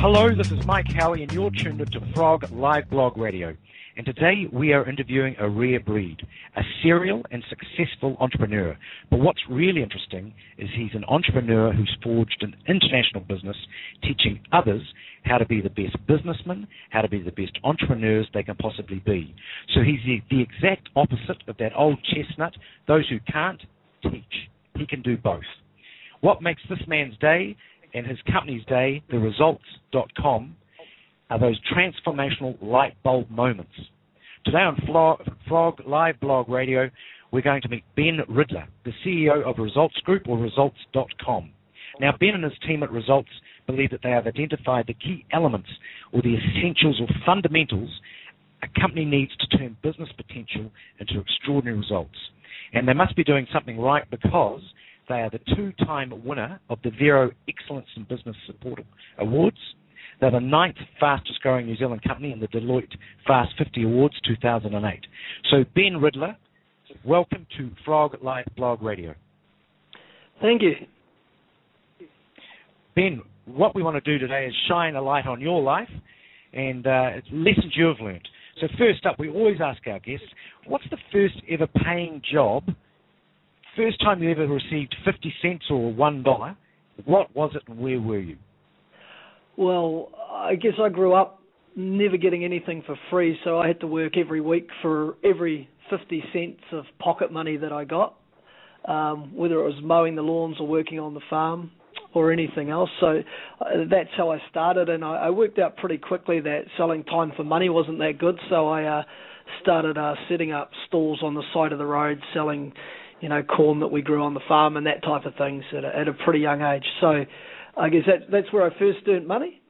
Hello, this is Mike Howie, and you're tuned into Frog Live Blog Radio. And today we are interviewing a rare breed, a serial and successful entrepreneur. But what's really interesting is he's an entrepreneur who's forged an international business, teaching others how to be the best businessmen, how to be the best entrepreneurs they can possibly be. So he's the exact opposite of that old chestnut, those who can't teach. He can do both. What makes this man's day and his company's day, theresults.com, are those transformational light bulb moments. Today on Frog Live Blog Radio, we're going to meet Ben Ridler, the CEO of Results Group, or results.com. Now, Ben and his team at Results believe that they have identified the key elements or the essentials or fundamentals a company needs to turn business potential into extraordinary results. And they must be doing something right because they are the two-time winner of the Vero Excellence in Business Support Awards. They're the 9th fastest-growing New Zealand company in the Deloitte Fast 50 Awards 2008. So, Ben Ridler, welcome to Frog Live Blog Radio. Thank you. Ben, what we want to do today is shine a light on your life and lessons you've learned. So first up, we always ask our guests, what's the first ever paying job? First time you ever received 50 cents or $1, what was it and where were you? Well, I guess I grew up never getting anything for free, so I had to work every week for every 50 cents of pocket money that I got, whether it was mowing the lawns or working on the farm or anything else. So that's how I started, and I worked out pretty quickly that selling time for money wasn't that good, so I started setting up stalls on the side of the road, selling corn that we grew on the farm and that type of things at a pretty young age. So I guess that's where I first earned money.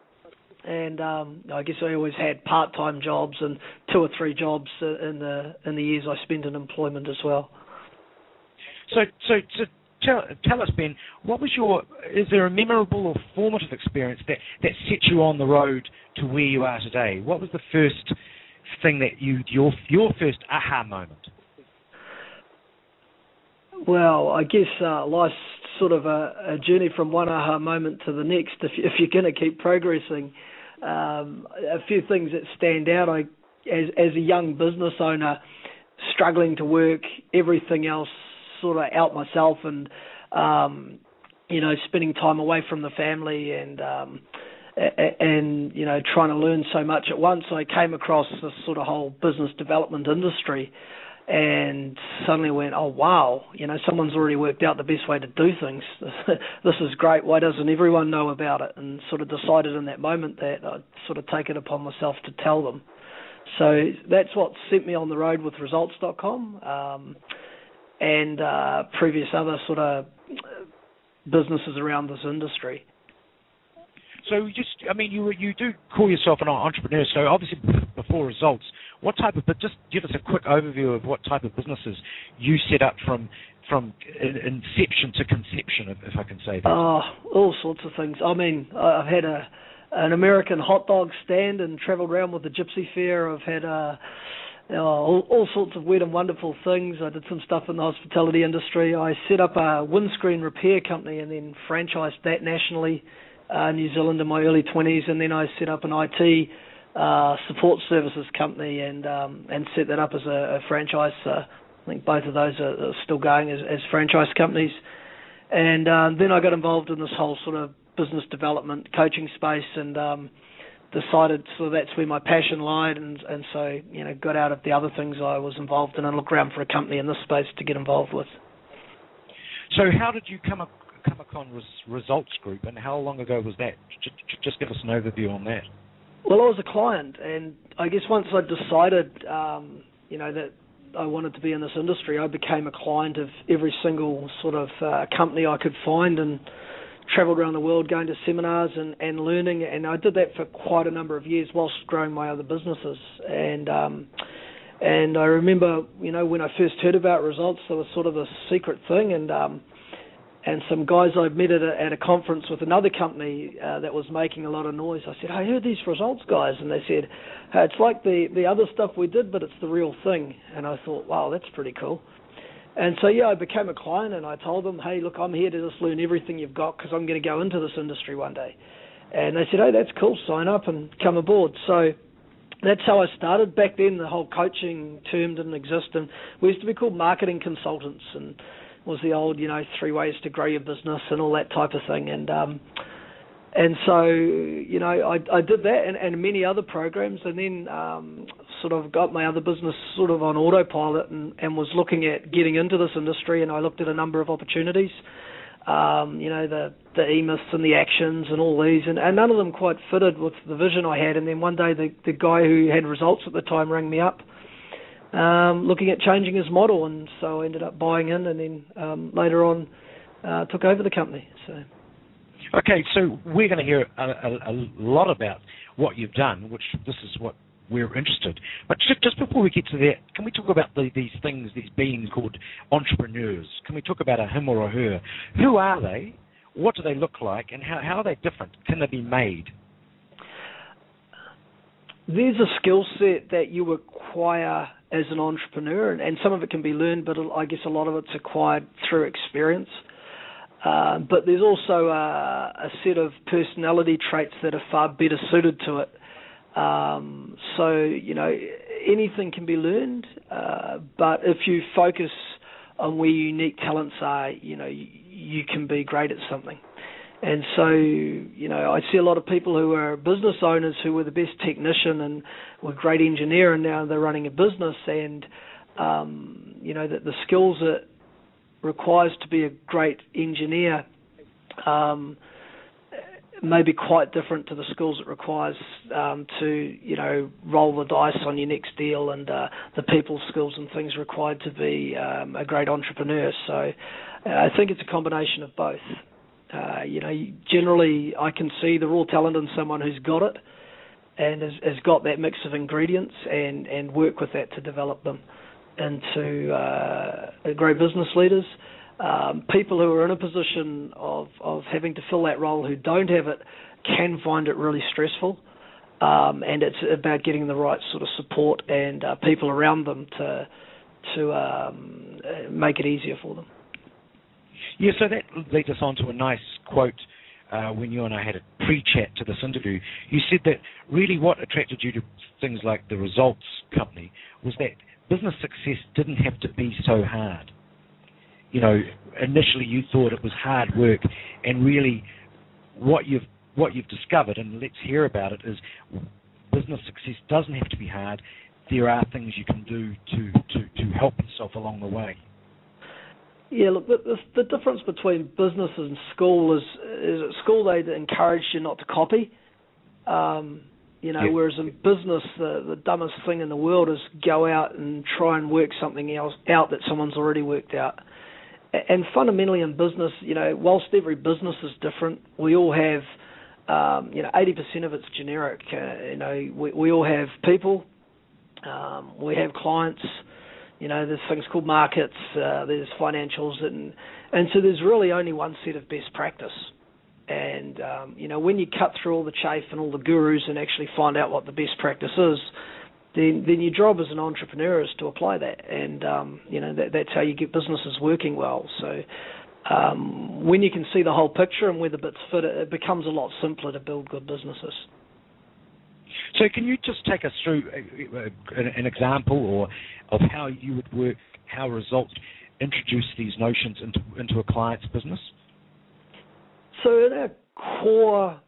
And I guess I always had part-time jobs and 2 or 3 jobs in the years I spent in employment as well. So tell us, Ben, is there a memorable or formative experience that set you on the road to where you are today? What was the first thing that your first aha moment? Well, I guess life's sort of a journey from one aha moment to the next if you're going to keep progressing. A few things that stand out, as a young business owner, struggling to work everything else sort of out myself and, spending time away from the family and trying to learn so much at once, I came across this sort of whole business development industry and suddenly went, oh, wow, someone's already worked out the best way to do things. This is great. Why doesn't everyone know about it? And sort of decided in that moment that I'd sort of take it upon myself to tell them. So that's what sent me on the road with results.com and previous other sort of businesses around this industry. So you do call yourself an entrepreneur. So obviously before Results, but just give us a quick overview of what type of businesses you set up from inception to conception, if I can say that. All sorts of things. I mean, I've had an American hot dog stand and travelled around with the Gypsy Fair. I've had all sorts of weird and wonderful things. I did some stuff in the hospitality industry. I set up a windscreen repair company and then franchised that nationally. New Zealand in my early 20s, and then I set up an IT support services company and set that up as a franchise. I think both of those are still going as franchise companies. And then I got involved in this whole sort of business development coaching space and decided so that's where my passion lied and so got out of the other things I was involved in and looked around for a company in this space to get involved with. So how did you come upon Results Group, and how long ago was that? Just give us an overview on that. Well, I was a client, and I guess once I decided, that I wanted to be in this industry, I became a client of every single sort of company I could find and travelled around the world going to seminars and learning, and I did that for quite a number of years whilst growing my other businesses. And I remember, when I first heard about Results, there was sort of a secret thing, and some guys I'd met at a conference with another company that was making a lot of noise. I said, I heard these Results guys, and they said, hey, it's like the other stuff we did, but it's the real thing. And I thought, wow, that's pretty cool. And so, I became a client, and I told them, hey, look, I'm here to just learn everything you've got because I'm going to go into this industry one day. And they said, "Hey, that's cool, sign up and come aboard." So that's how I started. Back then, the whole coaching term didn't exist, and we used to be called marketing consultants, and was the old, 3 ways to grow your business and all that type of thing. And so, I did that and many other programs, and then sort of got my other business sort of on autopilot and was looking at getting into this industry, and I looked at a number of opportunities, the e-myths and the actions and all these, and none of them quite fitted with the vision I had. And then one day the guy who had results at the time rang me up looking at changing his model, and so I ended up buying in, and then later on took over the company. So. Okay, so we're going to hear a lot about what you've done, which this is what we're interested. But just before we get to that, can we talk about these things, these beings called entrepreneurs? Can we talk about a him or a her? Who are they? What do they look like? And how are they different? Can they be made? There's a skill set that you acquire as an entrepreneur, and some of it can be learned, but I guess a lot of it's acquired through experience. But there's also a set of personality traits that are far better suited to it. So, anything can be learned, but if you focus on where your unique talents are, you can be great at something. And so, I see a lot of people who are business owners who were the best technician and were a great engineer, and now they're running a business, and, that the skills it requires to be a great engineer may be quite different to the skills it requires to, roll the dice on your next deal, and the people skills and things required to be a great entrepreneur. So I think it's a combination of both. Generally I can see the raw talent in someone who's got it and has got that mix of ingredients and work with that to develop them into great business leaders. People who are in a position of having to fill that role who don't have it can find it really stressful, and it's about getting the right sort of support and people around them to make it easier for them. Yeah, so that leads us on to a nice quote when you and I had a pre-chat to this interview. You said that really what attracted you to things like the Results Company was that business success didn't have to be so hard. Initially you thought it was hard work, and really what you've discovered, and let's hear about it, is business success doesn't have to be hard. There are things you can do to help yourself along the way. Yeah, look, the difference between business and school is at school they encourage you not to copy. Whereas in business, the dumbest thing in the world is go out and try and work something else out that someone's already worked out. And fundamentally in business, whilst every business is different, we all have, 80% of it's generic. We all have people, we have clients. There's things called markets, there's financials, and so there's really only one set of best practice. And, when you cut through all the chaff and all the gurus and actually find out what the best practice is, then your job as an entrepreneur is to apply that. And, that's how you get businesses working well. So when you can see the whole picture and where the bits fit, it becomes a lot simpler to build good businesses. So can you just take us through an example of how you would work, how Results introduce these notions into a client's business? So in our core,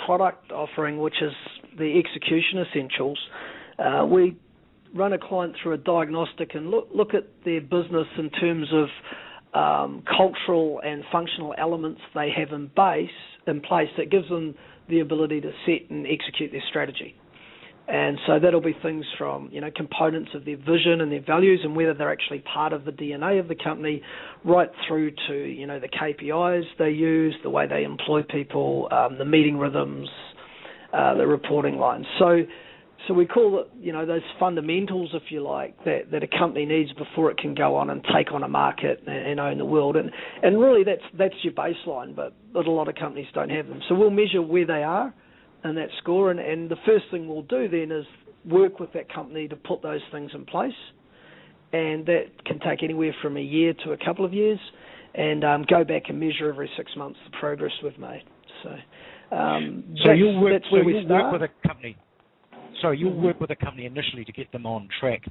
product offering, which is the execution essentials, we run a client through a diagnostic and look at their business in terms of cultural and functional elements they have in place that gives them the ability to set and execute their strategy. And so that'll be things from, components of their vision and their values and whether they're actually part of the DNA of the company, right through to, the KPIs they use, the way they employ people, the meeting rhythms, the reporting lines. So we call it, those fundamentals, if you like, that a company needs before it can go on and take on a market and own the world. And really that's your baseline, but a lot of companies don't have them. So we'll measure where they are in that score, and the first thing we'll do then is work with that company to put those things in place. And that can take anywhere from a year to a couple of years, and go back and measure every 6 months the progress we've made. So you'll work with a company. So you'll work with a company initially to get them on track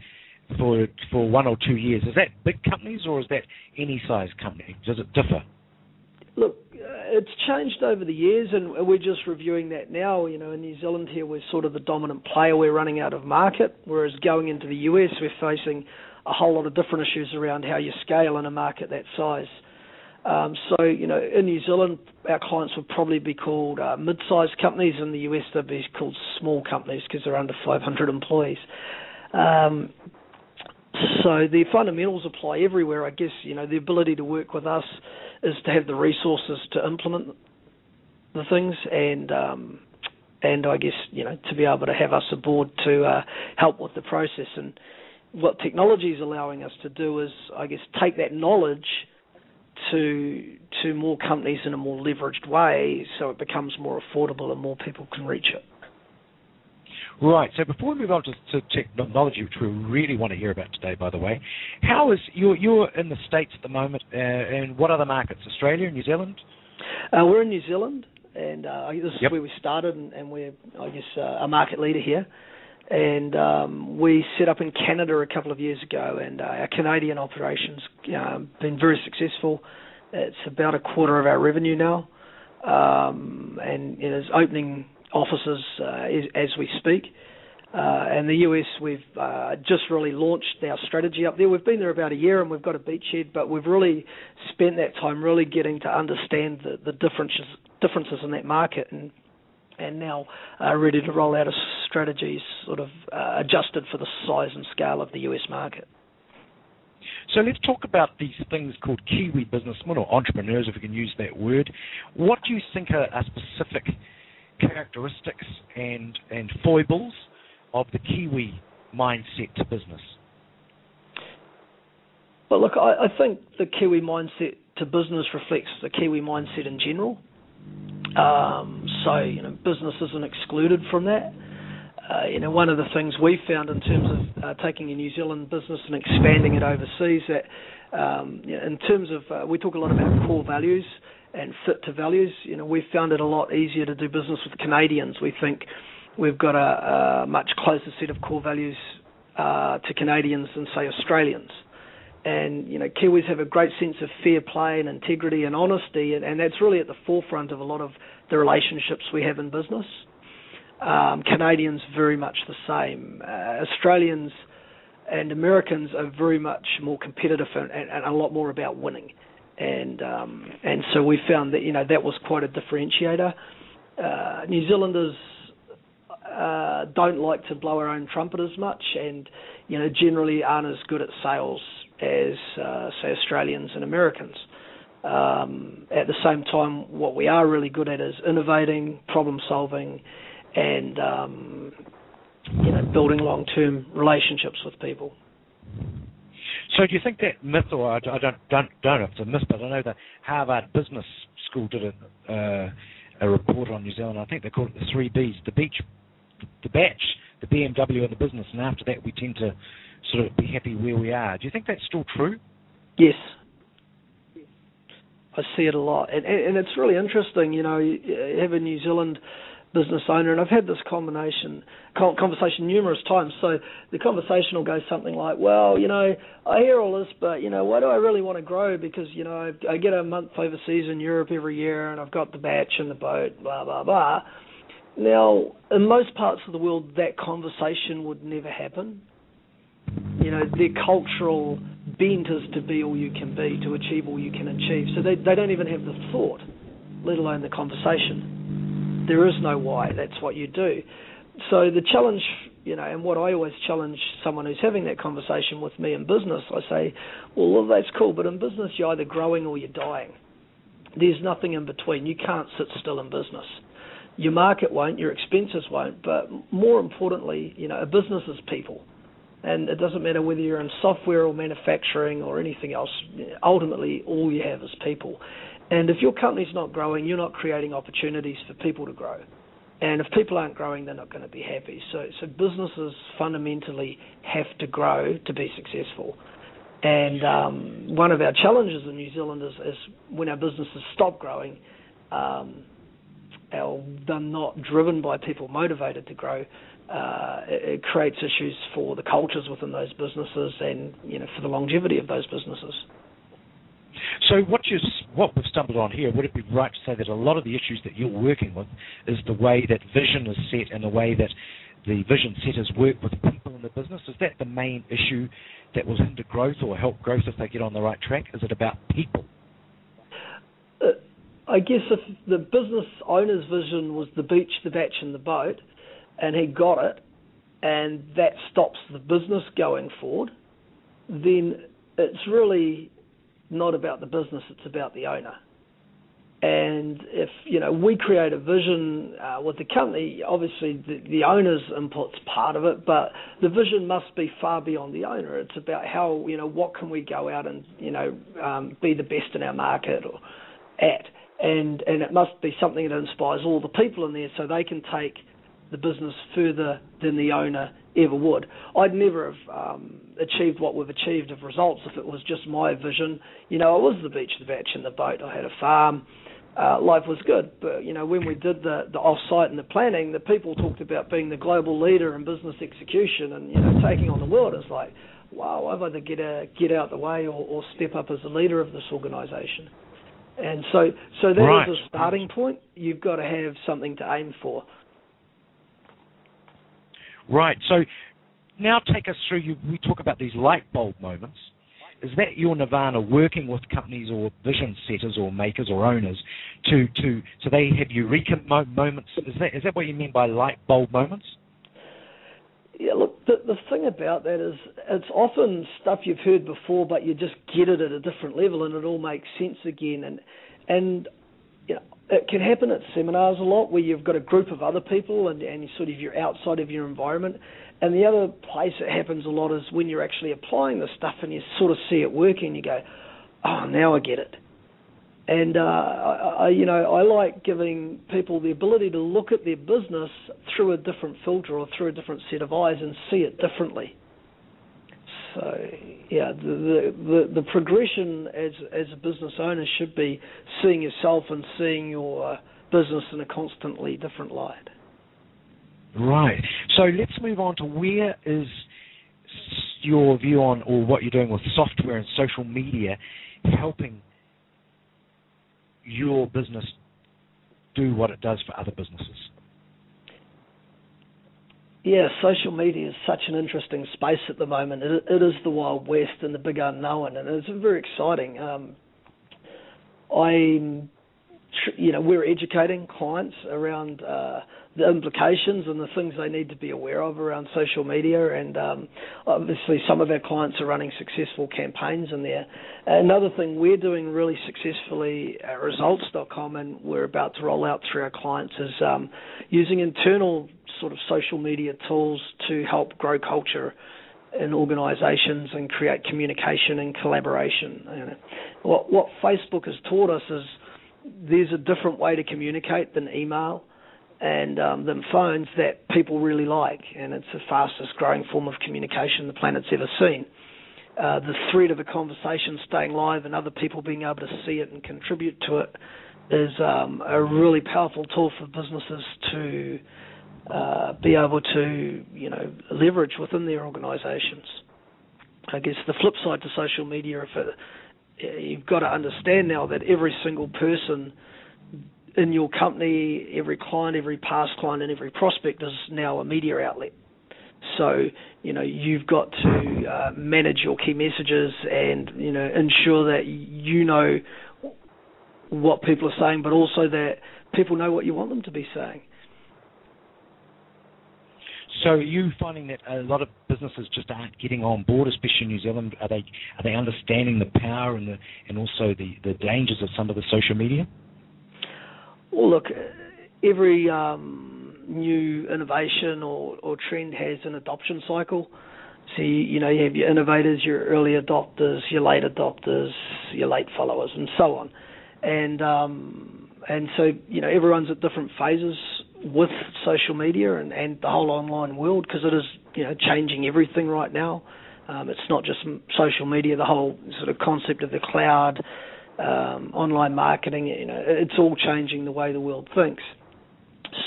for 1 or 2 years. Is that big companies or is that any size company? Does it differ? Look, it's changed over the years, and we're just reviewing that now. In New Zealand here, we're sort of the dominant player. We're running out of market, whereas going into the US, we're facing a whole lot of different issues around how you scale in a market that size. So, in New Zealand, our clients would probably be called mid-sized companies. In the US, they'd be called small companies because they're under 500 employees. So the fundamentals apply everywhere. I guess, the ability to work with us is to have the resources to implement the things and I guess, to be able to have us aboard to help with the process. And what technology is allowing us to do is, I guess, take that knowledge to more companies in a more leveraged way so it becomes more affordable and more people can reach it. Right. So before we move on to technology, which we really want to hear about today, by the way, how is you're in the States at the moment, and what other markets? Australia, New Zealand? We're in New Zealand, and this is where we started, and we're, I guess, a market leader here. And we set up in Canada a couple of years ago, and our Canadian operations been very successful. It's about a quarter of our revenue now, and it is opening offices as we speak. And the US, we've just really launched our strategy up there. We've been there about a year and we've got a beachhead, but we've really spent that time really getting to understand the differences in that market, and now ready to roll out a strategy sort of adjusted for the size and scale of the US market. So let's talk about these things called Kiwi businessmen or entrepreneurs, if we can use that word. What do you think are specific characteristics and foibles of the Kiwi mindset to business? Well, look, I think the Kiwi mindset to business reflects the Kiwi mindset in general. So, business isn't excluded from that. One of the things we found in terms of taking a New Zealand business and expanding it overseas, that in terms of, we talk a lot about core values and fit to values. We've found it a lot easier to do business with Canadians. We think we've got a much closer set of core values to Canadians than, say, Australians. And, Kiwis have a great sense of fair play and integrity and honesty, and that's really at the forefront of a lot of the relationships we have in business. Canadians, very much the same. Australians and Americans are very much more competitive and a lot more about winning. And so we found that, that was quite a differentiator. New Zealanders don't like to blow our own trumpet as much, and, generally aren't as good at sales as, say, Australians and Americans. At the same time, what we are really good at is innovating, problem solving, and, building long-term relationships with people. So do you think that myth, or I don't know if it's a myth, but I know that Harvard Business School did a report on New Zealand. I think they called it the 3 Bs, the batch, the BMW, and the business. And after that, we tend to sort of be happy where we are. Do you think that's still true? Yes. I see it a lot. And it's really interesting, you have a New Zealand business owner, and I've had this conversation numerous times. So the conversation will go something like, well, I hear all this, but, why do I really want to grow? Because, I get a month overseas in Europe every year, and I've got the batch and the boat, blah, blah, blah. Now, in most parts of the world, that conversation would never happen. Their cultural bent is to be all you can be, to achieve all you can achieve. So they don't even have the thought, let alone the conversation. There is no why. That's what you do. So the challenge, and what I always challenge someone who's having that conversation with me in business, I say, well, that's cool, but in business you're either growing or you're dying. There's nothing in between. You can't sit still in business. Your market won't, your expenses won't, but more importantly, a business is people. And it doesn't matter whether you're in software or manufacturing or anything else. Ultimately, all you have is people. And if your company's not growing, you're not creating opportunities for people to grow. And if people aren't growing, they're not going to be happy. So businesses fundamentally have to grow to be successful. And one of our challenges in New Zealand is when our businesses stop growing, or they're not driven by people motivated to grow, it creates issues for the cultures within those businesses and, for the longevity of those businesses. So what we've stumbled on here, would it be right to say that a lot of the issues that you're working with is the way that vision is set and the way that the vision setters work with people in the business? Is that the main issue that will hinder growth or help growth if they get on the right track? Is it about people? I guess if the business owner's vision was the beach, the batch and the boat, and he got it, and that stops the business going forward, then it's really not about the business, it's about the owner. And if, we create a vision with the company, obviously the owner's input's part of it, but the vision must be far beyond the owner. It's about how, what can we go out and, be the best in our market or at. And it must be something that inspires all the people in there so they can take the business further than the owner ever would. I'd never have achieved what we've achieved of results if it was just my vision. I was the beach, the batch and the boat. I had a farm. Life was good. But, when we did the off-site and the planning, the people talked about being the global leader in business execution and, taking on the world. It's like, wow, I've either get out the way or step up as the leader of this organisation. And so that right. is a starting point. You've got to have something to aim for. Right. So now take us through, we talk about these light bulb moments. Is that your nirvana, working with companies or vision setters or makers or owners so they have eureka moments? Is that what you mean by light bulb moments? Yeah, look, the thing about that is it's often stuff you've heard before, but you just get it at a different level and it all makes sense again. And it can happen at seminars a lot where you've got a group of other people and you're outside of your environment. And the other place it happens a lot is when you're actually applying the stuff and you sort of see it working, you go, oh, now I get it. And I like giving people the ability to look at their business through a different filter or through a different set of eyes and see it differently. So, yeah, the progression as a business owner should be seeing yourself and seeing your business in a constantly different light. Right. So let's move on to where is your view on, or what you're doing with software and social media helping your business do what it does for other businesses? Yeah, social media is such an interesting space at the moment. It is the Wild West and the big unknown, and it's very exciting. We're educating clients around the implications and the things they need to be aware of around social media, and obviously some of our clients are running successful campaigns in there. Another thing we're doing really successfully at results.com, and we're about to roll out through our clients, is using internal sort of social media tools to help grow culture in organisations and create communication and collaboration. What Facebook has taught us is there's a different way to communicate than email and than phones that people really like, and it's the fastest growing form of communication the planet's ever seen. The thread of a conversation staying live and other people being able to see it and contribute to it is a really powerful tool for businesses to be able to, leverage within their organisations. I guess the flip side to social media, you've got to understand now that every single person in your company, every client, every past client, and every prospect is now a media outlet. So, you've got to manage your key messages and, ensure that you know what people are saying, but also that people know what you want them to be saying. So are you finding that a lot of businesses just aren't getting on board, especially in New Zealand? Are they understanding the power and also the dangers of some of the social media? Well, look, every new innovation or trend has an adoption cycle. So you have your innovators, your early adopters, your late adopters, your late followers, and so on. And so everyone's at different phases with social media and the whole online world, because it is changing everything right now. It's not just social media, the whole sort of concept of the cloud, online marketing, it's all changing the way the world thinks.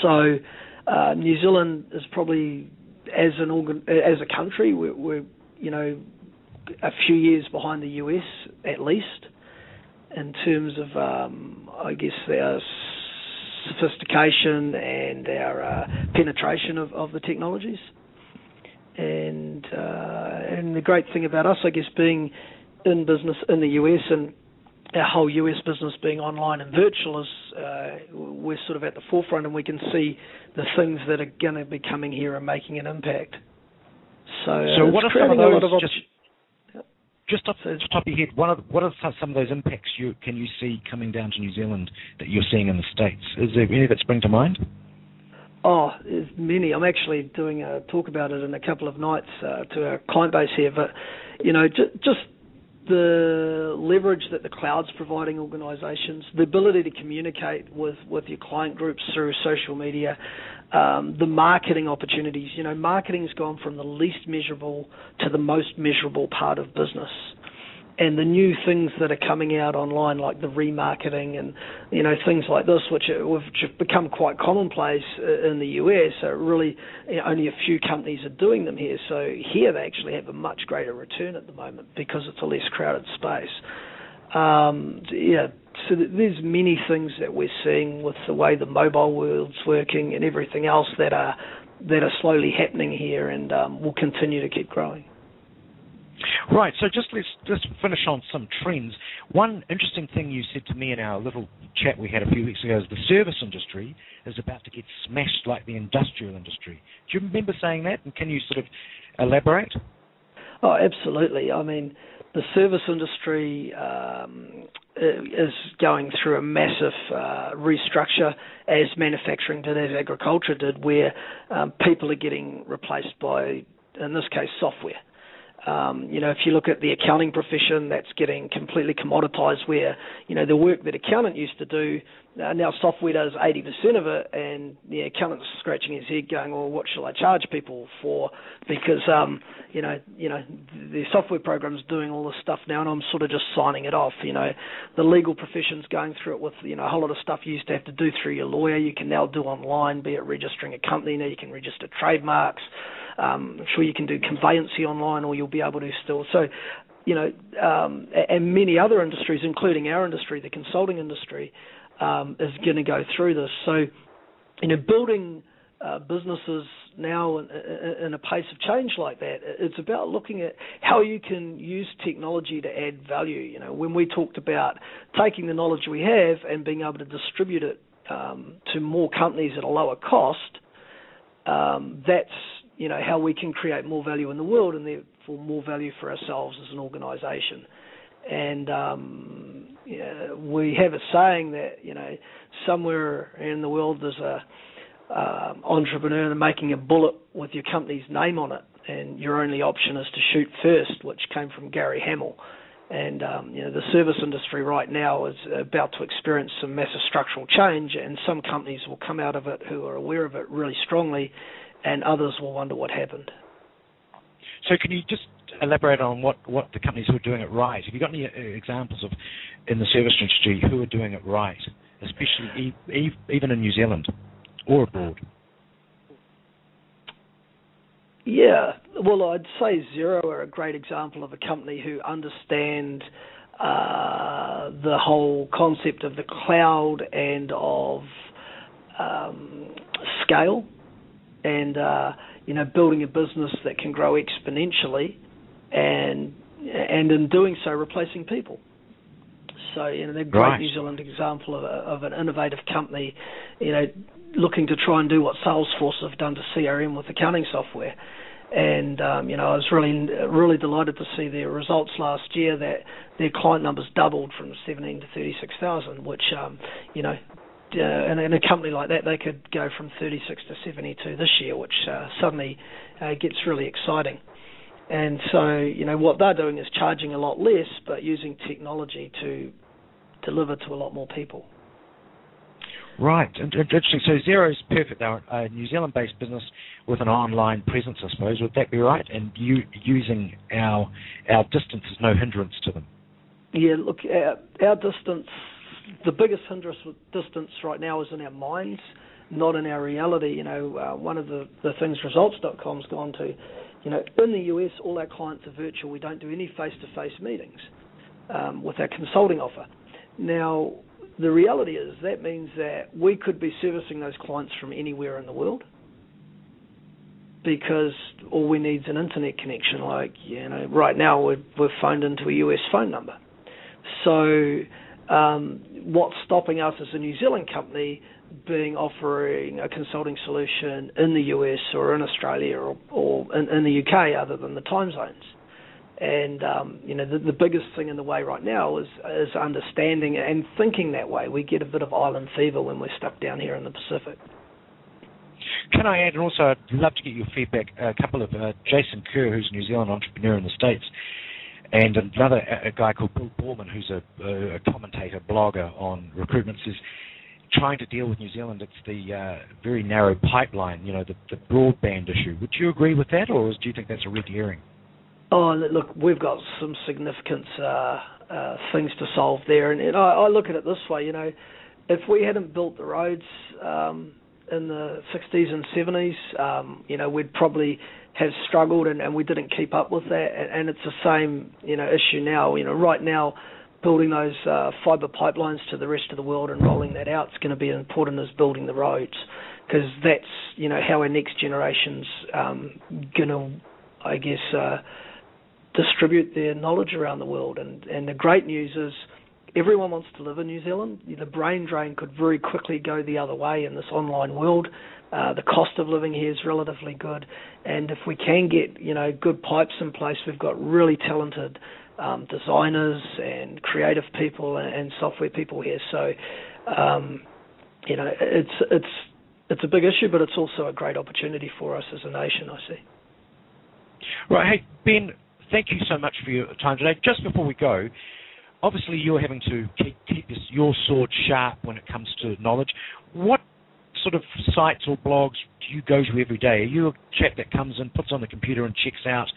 So New Zealand is probably, as a country, we're a few years behind the US at least in terms of I guess our sophistication and our penetration of the technologies. And the great thing about us, I guess, being in business in the US and our whole US business being online and virtual is we're sort of at the forefront, and we can see the things that are going to be coming here and making an impact. So what are some of those? Just off So the top of your head, what are some of those impacts can you see coming down to New Zealand that you're seeing in the States? Is there any that spring to mind? Oh, there's many. I'm actually doing a talk about it in a couple of nights to our client base here. But, just the leverage that the cloud's providing organisations, the ability to communicate with your client groups through social media, the marketing opportunities. Marketing's gone from the least measurable to the most measurable part of business. And the new things that are coming out online, like the remarketing and, things like this, which have become quite commonplace in the US, are really only a few companies are doing them here. So here they actually have a much greater return at the moment because it's a less crowded space. So there's many things that we're seeing with the way the mobile world's working and everything else that are slowly happening here and will continue to keep growing. Right, so let's finish on some trends. One interesting thing you said to me in our little chat we had a few weeks ago is the service industry is about to get smashed like the industrial industry. Do you remember saying that, and can you sort of elaborate? Oh, absolutely. I mean, the service industry is going through a massive restructure as manufacturing did, as agriculture did, where people are getting replaced by, in this case, software. If you look at the accounting profession, that's getting completely commoditized where, the work that accountant used to do, now software does 80% of it, and the accountant's scratching his head going, well, what shall I charge people for? Because, the software program's doing all this stuff now, and I'm sort of just signing it off. The legal profession's going through it with, a whole lot of stuff you used to have to do through your lawyer. You can now do online, be it registering a company. Now you can register trademarks. I'm sure you can do conveyancing online, or you'll be able to still. So, and many other industries, including our industry, the consulting industry, is going to go through this. So, building businesses now in a pace of change like that, it's about looking at how you can use technology to add value. When we talked about taking the knowledge we have and being able to distribute it to more companies at a lower cost, that's how we can create more value in the world and therefore more value for ourselves as an organisation. And we have a saying that somewhere in the world there's a entrepreneur making a bullet with your company's name on it, and your only option is to shoot first, which came from Gary Hamel. And the service industry right now is about to experience some massive structural change, and some companies will come out of it who are aware of it really strongly, and others will wonder what happened. So can you just elaborate on what the companies who are doing it right? Have you got any examples of, in the service industry, who are doing it right, especially even in New Zealand or abroad? Yeah, well, I'd say Xero are a great example of a company who understand the whole concept of the cloud and of scale, and building a business that can grow exponentially, and in doing so replacing people. So they're a great New Zealand example of an innovative company, looking to try and do what Salesforce have done to CRM with accounting software. And I was really delighted to see their results last year, that their client numbers doubled from 17 to 36,000, which in a company like that, they could go from 36 to 72 this year, which suddenly gets really exciting. And so, what they're doing is charging a lot less, but using technology to deliver to a lot more people. Right, interesting. So Xero is perfect. They're a New Zealand-based business with an online presence, I suppose. Would that be right? And using our distance is no hindrance to them. Yeah, look, our distance, the biggest hindrance with distance right now is in our minds. not in our reality. One of the things results.com's gone to, in the US, all our clients are virtual. We don't do any face-to-face meetings with our consulting offer. Now, the reality is that means that we could be servicing those clients from anywhere in the world, because all we need is an internet connection. Right now we're phoned into a US phone number. So what's stopping us as a New Zealand company offering a consulting solution in the US or in Australia or in the UK other than the time zones? And the biggest thing in the way right now is understanding and thinking that way. We get a bit of island fever when we're stuck down here in the Pacific. Can I add, and also I'd love to get your feedback, a couple of Jason Kerr, who's a New Zealand entrepreneur in the States, and another a guy called Bill Borman, who's a commentator, blogger on recruitment, is trying to deal with New Zealand. It's the very narrow pipeline, the broadband issue. Would you agree with that, or do you think that's a red herring? Oh, look, we've got some significant things to solve there. And I look at it this way, if we hadn't built the roads in the 60s and 70s, we'd probably have struggled and we didn't keep up with that. And it's the same, issue now. Right now, building those fibre pipelines to the rest of the world and rolling that out is going to be as important as building the roads, because that's, how our next generation's going to, I guess, distribute their knowledge around the world. And the great news is everyone wants to live in New Zealand. The brain drain could very quickly go the other way in this online world. The cost of living here is relatively good. And if we can get, good pipes in place, we've got really talented designers and creative people and software people here. So, it's a big issue, but it's also a great opportunity for us as a nation, I see. Right. Hey, Ben, thank you so much for your time today. Just before we go, obviously you're having to keep your sword sharp when it comes to knowledge. What sort of sites or blogs do you go to every day? Are you a chap that comes in, puts on the computer and checks out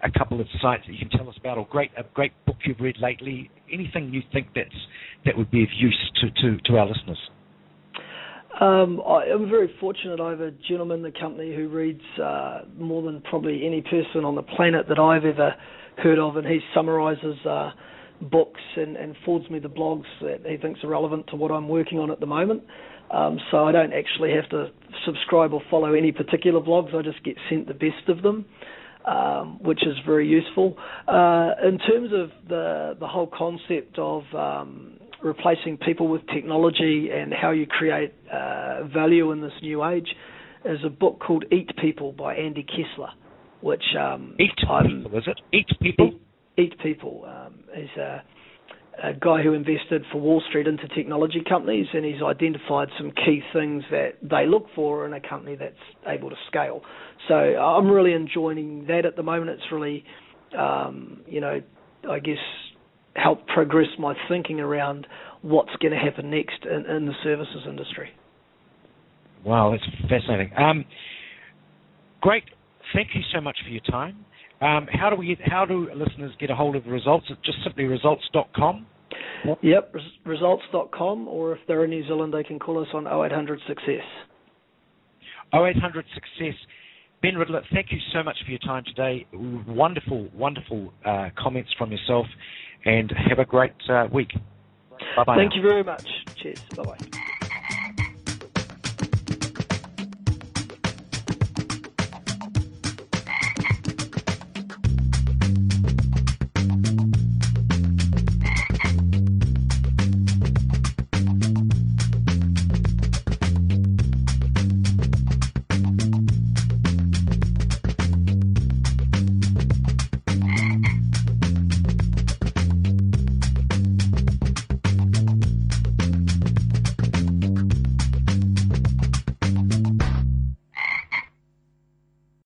a couple of sites that you can tell us about, or a great book you've read lately? Anything you think that would be of use to our listeners? I'm very fortunate. I have a gentleman in the company who reads more than probably any person on the planet that I've ever heard of, and he summarises books and forwards me the blogs that he thinks are relevant to what I'm working on at the moment. So I don't actually have to subscribe or follow any particular blogs. I just get sent the best of them, which is very useful. In terms of the whole concept of replacing people with technology and how you create value in this new age, is a book called Eat People by Andy Kessler, which Eat People, is it? Eat People? Eat People. He's a guy who invested for Wall Street into technology companies, and he's identified some key things that they look for in a company that's able to scale. So I'm really enjoying that at the moment. It's really, I guess, help progress my thinking around what's going to happen next in the services industry. Wow, that's fascinating. Great. Thank you so much for your time. How do listeners get a hold of the results? It's just simply results.com? Yep, results.com, or if they're in New Zealand, they can call us on 0800 Success. 0800 Success. Ben Ridler, thank you so much for your time today. Wonderful, wonderful comments from yourself, and have a great week. Bye-bye. Thank you very much. Cheers. Bye-bye.